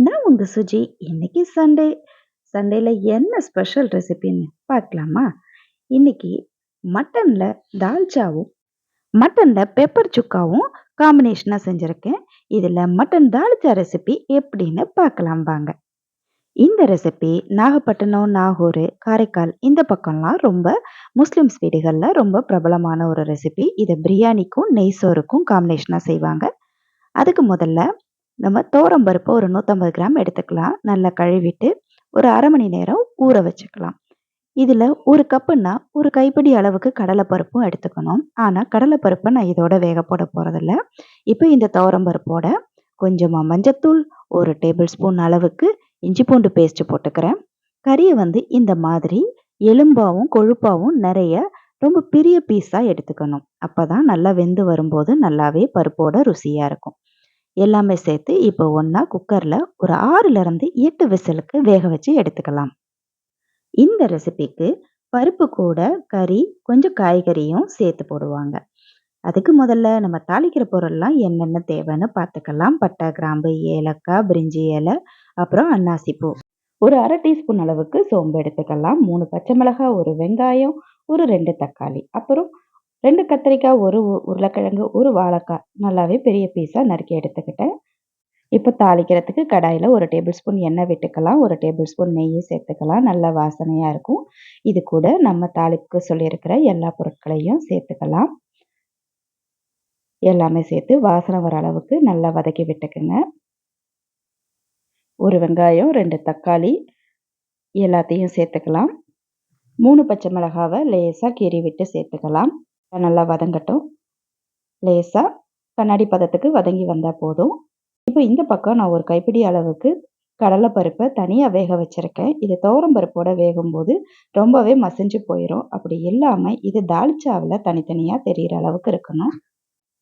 நான் உங்க சுஜி. இன்னைக்கு சண்டே. சண்டேல என்ன ஸ்பெஷல் ரெசிபின்னு பார்க்கலாமா? இன்னைக்கு மட்டன்ல தால்ச்சாவும், மட்டன்ல பெப்பர் சுக்காவும் காம்பினேஷனா செஞ்சிருக்கேன். இதுல மட்டன் தால்ச்சா ரெசிபி எப்படின்னு பார்க்கலாம் வாங்க. இந்த ரெசிபி நாகப்பட்டினம், நாகூர், காரைக்கால் இந்த பக்கம்லாம் ரொம்ப முஸ்லிம்ஸ் வீடுகள்ல ரொம்ப பிரபலமான ஒரு ரெசிபி. இத பிரியாணிக்கும், நெய் சோறுக்கும் காம்பினேஷனா செய்வாங்க. அதுக்கு முதல்ல நம்ம துவரம் பருப்பு ஒரு 150 கிராம் எடுத்துக்கலாம். நல்லா கழுவிட்டு ஒரு 1/2 மணி நேரம் ஊற வச்சுக்கலாம். இதில 1 கப்புன்னா, ஒரு கைப்பிடி அளவுக்கு கடலை பருப்பும் எடுத்துக்கணும். ஆனா, கடலை பருப்ப நான் இதோட வேக போட போறதில்ல. இப்போ இந்த துவரம் பருப்போட கொஞ்சமா மஞ்சத்தூள், 1 டேபிள் ஸ்பூன் அளவுக்கு இஞ்சி பூண்டு பேஸ்ட் போட்டுக்கிறேன். கறிய வந்து இந்த மாதிரி எலும்பாவும், கொழுப்பாவும் நெறைய ரொம்ப பெரிய பீஸா எடுத்துக்கணும். அப்பதான் நல்லா வெந்து வரும்போது நல்லாவே பருப்போட ருசியா இருக்கும். எல்லாமே சேர்த்து இப்போ ஒண்ணா குக்கர்ல ஒரு 6லிருந்து 8 விசிலுக்கு வேக வச்சு எடுத்துக்கலாம். இந்த ரெசிபிக்கு பருப்பு கூட கறி, கொஞ்சம் காய்கறியும் சேர்த்து போடுவாங்க. அதுக்கு முதல்ல நம்ம தாளிக்கிற பொருள்லாம் என்னென்ன தேவைன்னு பார்த்துக்கலாம். பட்டை, கிராம்பு, ஏலக்காய், பிரிஞ்சி இலை, அப்புறம் அன்னாசி பூ. ஒரு 1/2 டீஸ்பூன் அளவுக்கு சோம்பு எடுத்துக்கலாம். 3 பச்சை மிளகாய், 1 வெங்காயம், ஒரு 2 தக்காளி, அப்புறம் 2 கத்திரிக்காய், 1 உருளைக்கிழங்கு, 1 வாழைக்காய் நல்லாவே பெரிய பீஸா நறுக்கி எடுத்துக்கிட்டேன். இப்போ தாளிக்கிறதுக்கு கடாயில 1 டேபிள் ஸ்பூன் எண்ணெய் விட்டுக்கலாம். 1 டேபிள் ஸ்பூன் நெய்யும் சேர்த்துக்கலாம். நல்ல வாசனையா இருக்கும். இது கூட நம்ம தாளிப்புக்கு சொல்லியிருக்கிற எல்லா பொருட்களையும் சேர்த்துக்கலாம். எல்லாமே சேர்த்து வாசனை வர அளவுக்கு நல்லா வதக்கி விட்டுக்குங்க. 1 வெங்காயம், 2 தக்காளி எல்லாத்தையும் சேர்த்துக்கலாம். 3 பச்சை மிளகாவ லேசா கீறி விட்டு சேர்த்துக்கலாம். நல்லா வதங்கட்டும். லேசா கண்ணாடி பதத்துக்கு வதங்கி வந்தா போதும். இப்போ இந்த பக்கம் நான் ஒரு கைப்பிடி அளவுக்கு கடலை பருப்பை தனியா வேக வச்சிருக்கேன். இது துவரம் பருப்போட வேகும்போது ரொம்பவே மசிஞ்சு போயிரும். அப்படி இல்லாம இது தால்ச்சாவுல தனித்தனியா தெரியிற அளவுக்கு இருக்கணும்.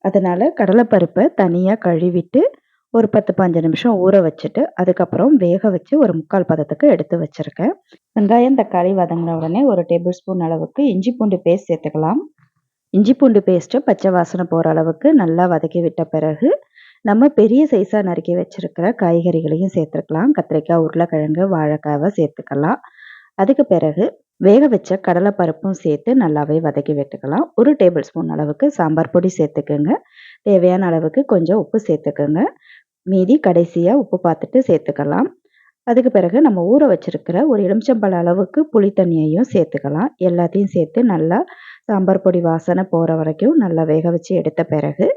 அதனால கடலை பருப்பை தனியா கழுவிட்டு ஒரு 10, 15 நிமிஷம் ஊற வச்சுட்டு அதுக்கப்புறம் வேக வச்சு ஒரு 3/4 பதத்துக்கு எடுத்து வச்சிருக்கேன். வெங்காயம், தக்காளி வதங்கின உடனே 1 டேபிள் ஸ்பூன் அளவுக்கு இஞ்சி பூண்டு பேஸ்ட் சேர்த்துக்கலாம். இஞ்சி பூண்டு பேஸ்ட்டு பச்சை வாசனை போற அளவுக்கு நல்லா வதக்கி விட்ட பிறகு நம்ம பெரிய சைஸா நறுக்கி வச்சிருக்கிற காய்கறிகளையும் சேர்த்துக்கலாம். கத்திரிக்காய், உருளைக்கிழங்கு, வாழைக்காவ சேர்த்துக்கலாம். அதுக்கு பிறகு வேக வச்ச கடலை பருப்பும் சேர்த்து நல்லாவே வதக்கி விட்டுக்கலாம். 1 டேபிள் ஸ்பூன் அளவுக்கு சாம்பார் பொடி சேர்த்துக்குங்க. தேவையான அளவுக்கு கொஞ்சம் உப்பு சேர்த்துக்குங்க. மீதி கடைசியா உப்பு பார்த்துட்டு சேர்த்துக்கலாம். அதுக்கு பிறகு நம்ம ஊற வச்சிருக்கிற ஒரு எலுமிச்சம்பழ அளவுக்கு புளி தண்ணியையும் சேர்த்துக்கலாம். எல்லாத்தையும் சேர்த்து நல்லா சாம்பார் பொடி வாசனை போற வரைக்கும் நல்லா வேக வச்சு எடுத்த பிறகு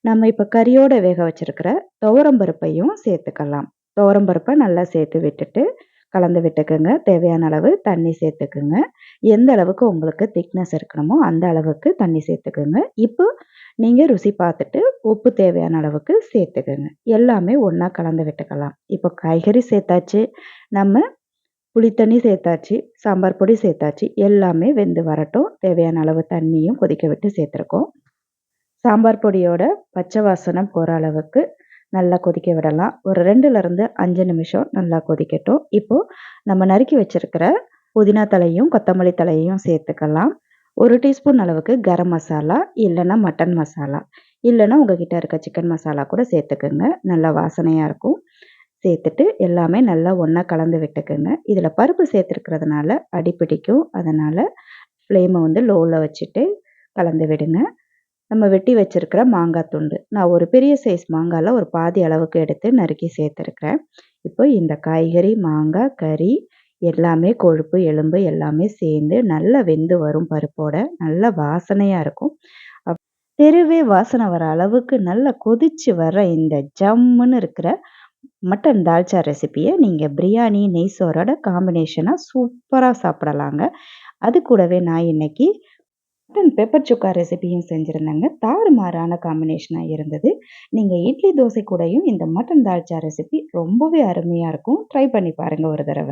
நம்ம இப்ப கறியோட வேக வச்சிருக்கிற துவரம் பருப்பையும் சேர்த்துக்கலாம். துவரம் பருப்பை நல்லா சேர்த்து விட்டுட்டு கலந்து விட்டுக்குங்க. தேவையான அளவு தண்ணி சேர்த்துக்குங்க. எந்த அளவுக்கு உங்களுக்கு திக்னஸ் இருக்கணுமோ அந்த அளவுக்கு தண்ணி சேர்த்துக்குங்க. இப்போ நீங்க ருசி பார்த்துட்டு உப்பு தேவையான அளவுக்கு சேர்த்துக்குங்க. எல்லாமே ஒண்ணா கலந்து விட்டுக்கலாம். இப்போ காய்கறி சேர்த்தாச்சு. நம்ம புளித்தண்ணி சேர்த்தாச்சு. சாம்பார் பொடி சேர்த்தாச்சு. எல்லாமே வெந்து வரட்டும். தேவையான அளவு தண்ணியும் கொதிக்க விட்டு சேர்த்துருக்கோம். சாம்பார் பொடியோட பச்சை வாசனை போற அளவுக்கு நல்லா கொதிக்க விடலாம். ஒரு 2லிருந்து 5 நிமிஷம் நல்லா கொதிக்கட்டும். இப்போ நம்ம நறுக்கி வச்சிருக்கிற புதினா தழையும், கொத்தமல்லி தழையும் சேர்த்துக்கலாம். 1 டீஸ்பூன் அளவுக்கு கரம் மசாலா, இல்லன்னா மட்டன் மசாலா, இல்லன்னா உங்ககிட்ட இருக்க சிக்கன் மசாலா கூட சேர்த்துக்குங்க. நல்லா வாசனையா இருக்கும். சேர்த்துட்டு எல்லாமே நல்லா ஒண்ணா கலந்து விட்டுக்குங்க. இதில பருப்பு சேர்த்துருக்கிறதுனால அடி பிடிக்கும். அதனால ஃப்ளேம வந்து லோல வச்சுட்டு கலந்து விடுங்க. நம்ம வெட்டி வச்சிருக்கிற மாங்காய் துண்டு. நான் ஒரு பெரிய சைஸ் மாங்கால ஒரு பாதி அளவுக்கு எடுத்து நறுக்கி சேர்த்துருக்கிறேன். இப்போ இந்த காய்கறி, மாங்காய், கறி எல்லாமே கொழுப்பு, எலும்பு எல்லாமே சேர்ந்து நல்லா வெந்து வரும் பருப்போட. நல்ல வாசனையா இருக்கும். தெருவே வாசனை வர அளவுக்கு நல்லா கொதிச்சு வர இந்த ஜம்முன்னு இருக்கிற மட்டன் தால்ச்சா ரெசிபிய நீங்க பிரியாணி, நெய் சோறோட காம்பினேஷனா சூப்பரா சாப்பிடலாங்க. அது கூடவே நான் இன்னைக்கு மட்டன் பெப்பர் சுக்கா ரெசிபியும் செஞ்சிருந்தேங்க. தாறுமாறான காம்பினேஷனா இருந்தது. நீங்க இட்லி, தோசை கூடயும் இந்த மட்டன் தால்ச்சா ரெசிபி ரொம்பவே அருமையா இருக்கும். ட்ரை பண்ணி பாருங்க ஒரு தடவ.